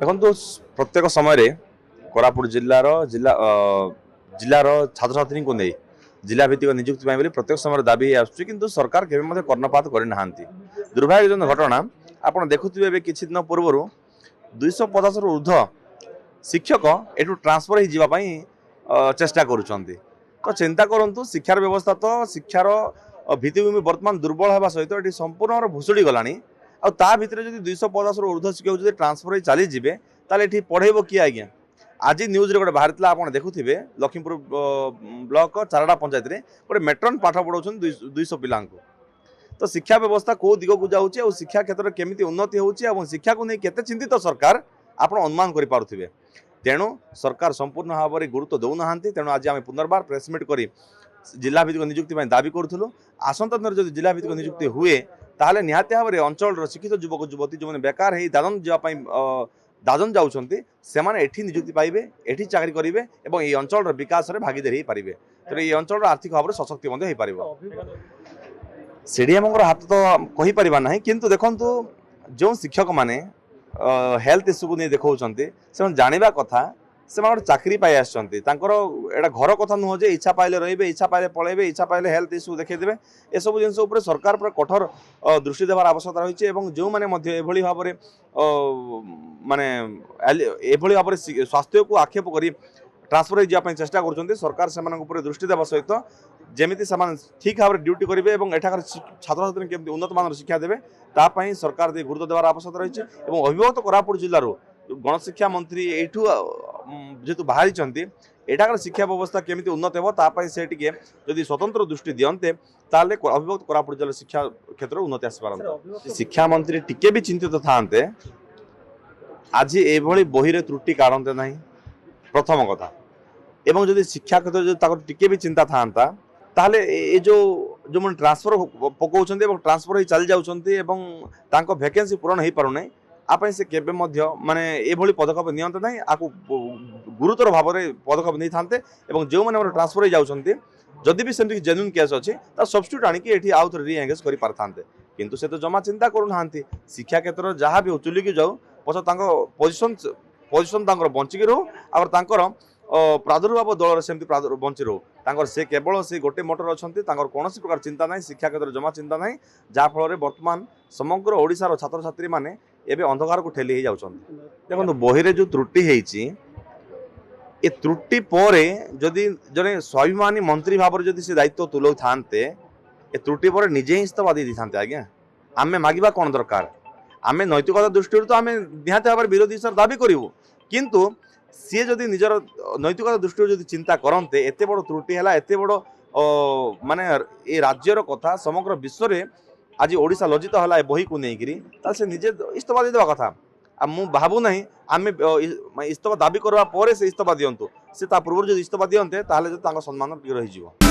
देखो प्रत्येक समय कोरापुट जिलार जिलार छात्र छात्री को नहीं जिला भित्तिक नियुक्ति प्रत्येक समय दाबी आसुच्छी किंतु सरकार केवे कर्णपात करना। दुर्भाग्यजनक घटना आपड़ देखुवे किसी दिन पूर्व 250 रु ऊर्ध शिक्षक एठू ट्रांसफर हो चेष्टा करुँच। तो चिंता करूँ शिक्षार व्यवस्था तो शिक्षार भित्तिभूमि बर्तमान दुर्बल होगा सहित ये संपूर्ण भुशुड़ी गला आ ता भितर जब 250 रु ऊर्ध शिक्षक जो ट्रांसफर हो चली जाए ताले ये पढ़ेब किए आज्ञा। आज न्यूज रे गोटे बाहर आप देखुवे लखीमपुर ब्लॉक चारड़ा पंचायत रे गोटे मेट्रन पाठ पढ़ाऊँ 200 पिला। तो शिक्षा व्यवस्था कौ दिग को जाऊँगी और शिक्षा क्षेत्र में केमी उन्नति होती शिक्षा को नहीं केते चिंतित सरकार आप अनुमान करें। तेणु सरकार संपूर्ण भाव में गुरुत्व दौना। तेणु आज आम पुनर्बार प्रेसमिट कर जिला भित्तिक नियुक्ति दाबी करूँ। आसंता दिन जब जिला भित्तिक नियुक्ति हुए ताहले निहाती भाव में अंचल शिक्षित युवक युवती जो बेकार हो दादन जावाई दादन जाऊँच से एठी नियुक्ति पाइबे एठी चाकरी करेंगे और ये अंचल विकास में भागीदारी हो पारे। तो ये अंचल आर्थिक भाव में सशक्ति हो पार। सीडीएम हाथ तो कहीपर ना किंतु देखु जो शिक्षक मैंने हेल्थ इश्यू को नहीं देखा से जाना कथा से चाकरी पाई आसर घर कथा नुह जे इच्छा पाइले रे इच्छा पाइले पलैबे इच्छा पाइले हेल्थ इश्यू देखा ये सब जिन सरकार पर कठोर दृष्टि देवार आवश्यकता रही। जो मैंने भाव में माने भाव में स्वास्थ्य को आक्षेप कर ट्रांसफर हो चेष्टा कर सरकार से दृष्टि देवा सहित जमी से ठीक भाव में ड्यूटी करेंगे और एठाकर छात्र छात्री केमती उन्नत मान शिक्षा देवे तापाई सरकार गुरुत्व देवार आवश्यकता रही। अभिभावक कोरापुट जिलूर गणशिक्षा मंत्री एठू जेहेतु बाहरी एठाकर शिक्षा व्यवस्था केमी उन्नत हो से जदि स्वतंत्र दृष्टि दियंते ताले अभिभावक कोरापुट जिला शिक्षा क्षेत्र में उन्नति आसपार। शिक्षा मंत्री टिके भी चिंतित थाते आज ये बही रे त्रुटि काढ़ते ना प्रथम कथा एवं जदि शिक्षा क्षेत्र जो टिके भी चिंता था ताहले ये जो जो मैंने ट्रांसफर पकाउछन्ते एवं ट्रांसफर हो चली जाउछन्ते एवं तांको वैकेंसी पूरण हो पारुना आपे से केबे मध्य माने ए भली पदक्षेप नियंते नाही आकु गुरुतर भाव में पदक्षेप नहीं थांते एवं जो मैंने ट्रांसफर हो जाउछन्ते जदि भी सेमती जेन्युइन केस अच्छे ता सब्स्टिट्यूट आनिकी एठी आउ रि एंगेज करि पारथांते किंतु से तो जमा चिंता करूनाहांती। शिक्षा क्षेत्र जहाँ भी चुली की जाऊ पछ तांको पोजिशन तांकर बंचिकी रहू और तांकर प्रादुर्भाव दल सेमती बंची रहू से केवल से गोटे मोटर अच्छा कौन प्रकार चिंता ना शिक्षा क्षेत्र जमा चिंता ना जहाँफल वर्तमान समग्र ओडिशार छात्र छात्री मैंने एवं अंधकार को ठेली देखो बही रे जो त्रुटि ये त्रुटि पर जदि जड़े स्वाभिमानी मंत्री भाव में जदि से दायित्व तुलाऊ था ए त्रुटि पर निजे ही इस्तफा दे था आज्ञा आम मांगा कौन दरकार आम नैतिकता दृष्टि तो आम निहाती भाव विरोधी सर दाबी करूँ किंतु सी जदि निजर नैतिकता दृष्टि जदि चिंता करते एत बड़ त्रुटि है एत बड़ माने ये राज्यर कथा समग्र विश्व में आज ओडिशा लज्जित है बही को लेकिन से निजे इस्तफा देवा कथा मु भावु ना आम इस्तफा दाबी करवा से इस्तफा दिंतु से पूर्व जो इस्तफा दियंते ताहले सम्मान रही।